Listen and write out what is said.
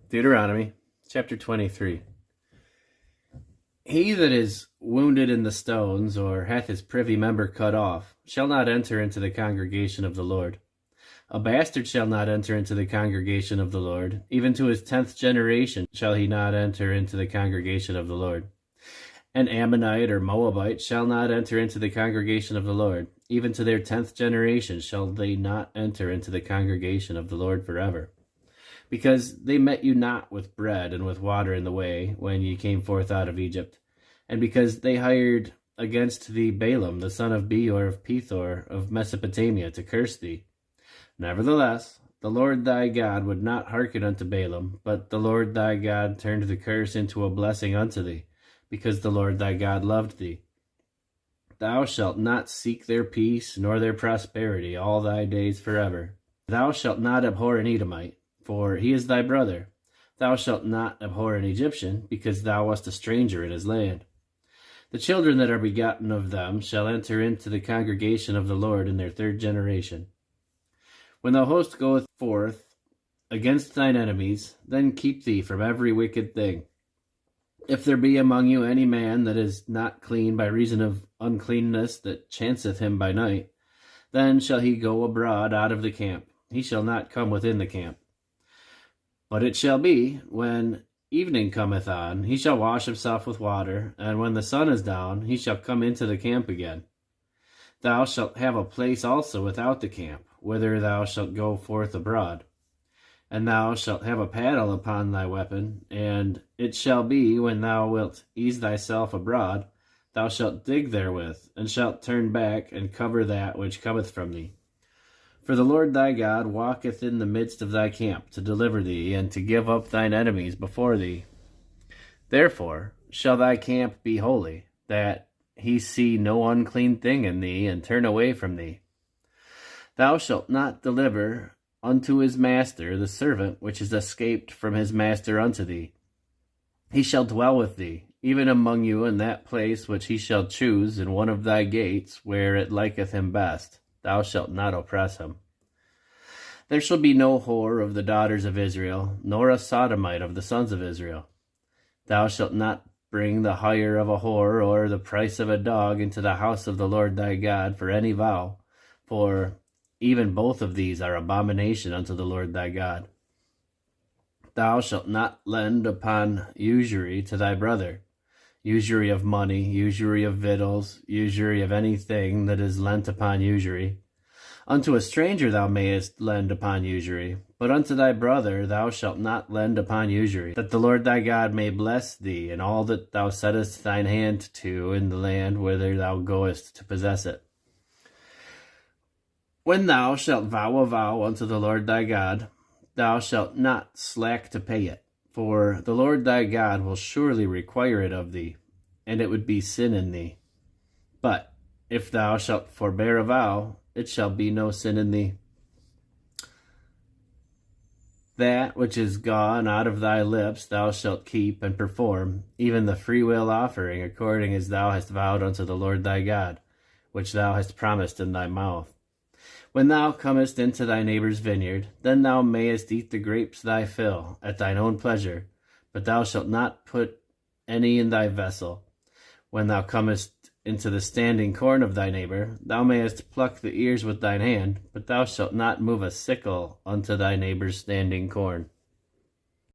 Deuteronomy chapter 23. He that is wounded in the stones, or hath his privy member cut off, shall not enter into the congregation of the Lord. A bastard shall not enter into the congregation of the Lord. Even to his 10th generation shall he not enter into the congregation of the Lord. An Ammonite or Moabite shall not enter into the congregation of the Lord. Even to their 10th generation shall they not enter into the congregation of the Lord forever. Because they met you not with bread and with water in the way, when ye came forth out of Egypt, and because they hired against thee Balaam the son of Beor of Pethor of Mesopotamia to curse thee. Nevertheless, the Lord thy God would not hearken unto Balaam, but the Lord thy God turned the curse into a blessing unto thee, because the Lord thy God loved thee. Thou shalt not seek their peace nor their prosperity all thy days forever. Thou shalt not abhor an Edomite, for he is thy brother. Thou shalt not abhor an Egyptian, because thou wast a stranger in his land. The children that are begotten of them shall enter into the congregation of the Lord in their 3rd generation. When the host goeth forth against thine enemies, then keep thee from every wicked thing. If there be among you any man that is not clean by reason of uncleanness that chanceth him by night, then shall he go abroad out of the camp. He shall not come within the camp. But it shall be, when evening cometh on, he shall wash himself with water, and when the sun is down, he shall come into the camp again. Thou shalt have a place also without the camp, whither thou shalt go forth abroad. And thou shalt have a paddle upon thy weapon, and it shall be, when thou wilt ease thyself abroad, thou shalt dig therewith, and shalt turn back, and cover that which cometh from thee. For the Lord thy God walketh in the midst of thy camp, to deliver thee, and to give up thine enemies before thee. Therefore shall thy camp be holy, that he see no unclean thing in thee, and turn away from thee. Thou shalt not deliver unto his master the servant which is escaped from his master unto thee. He shall dwell with thee, even among you in that place which he shall choose in one of thy gates, where it liketh him best. Thou shalt not oppress him. There shall be no whore of the daughters of Israel, nor a sodomite of the sons of Israel. Thou shalt not bring the hire of a whore or the price of a dog into the house of the Lord thy God for any vow, for even both of these are abomination unto the Lord thy God. Thou shalt not lend upon usury to thy brother, usury of money, usury of victuals, usury of anything that is lent upon usury. Unto a stranger thou mayest lend upon usury, but unto thy brother thou shalt not lend upon usury, that the Lord thy God may bless thee in all that thou settest thine hand to in the land whither thou goest to possess it. When thou shalt vow a vow unto the Lord thy God, thou shalt not slack to pay it, for the Lord thy God will surely require it of thee, and it would be sin in thee. But if thou shalt forbear a vow, it shall be no sin in thee. That which is gone out of thy lips thou shalt keep and perform, even the freewill offering, according as thou hast vowed unto the Lord thy God, which thou hast promised in thy mouth. When thou comest into thy neighbor's vineyard, then thou mayest eat the grapes thy fill, at thine own pleasure, but thou shalt not put any in thy vessel. When thou comest into the standing corn of thy neighbor, thou mayest pluck the ears with thine hand, but thou shalt not move a sickle unto thy neighbor's standing corn.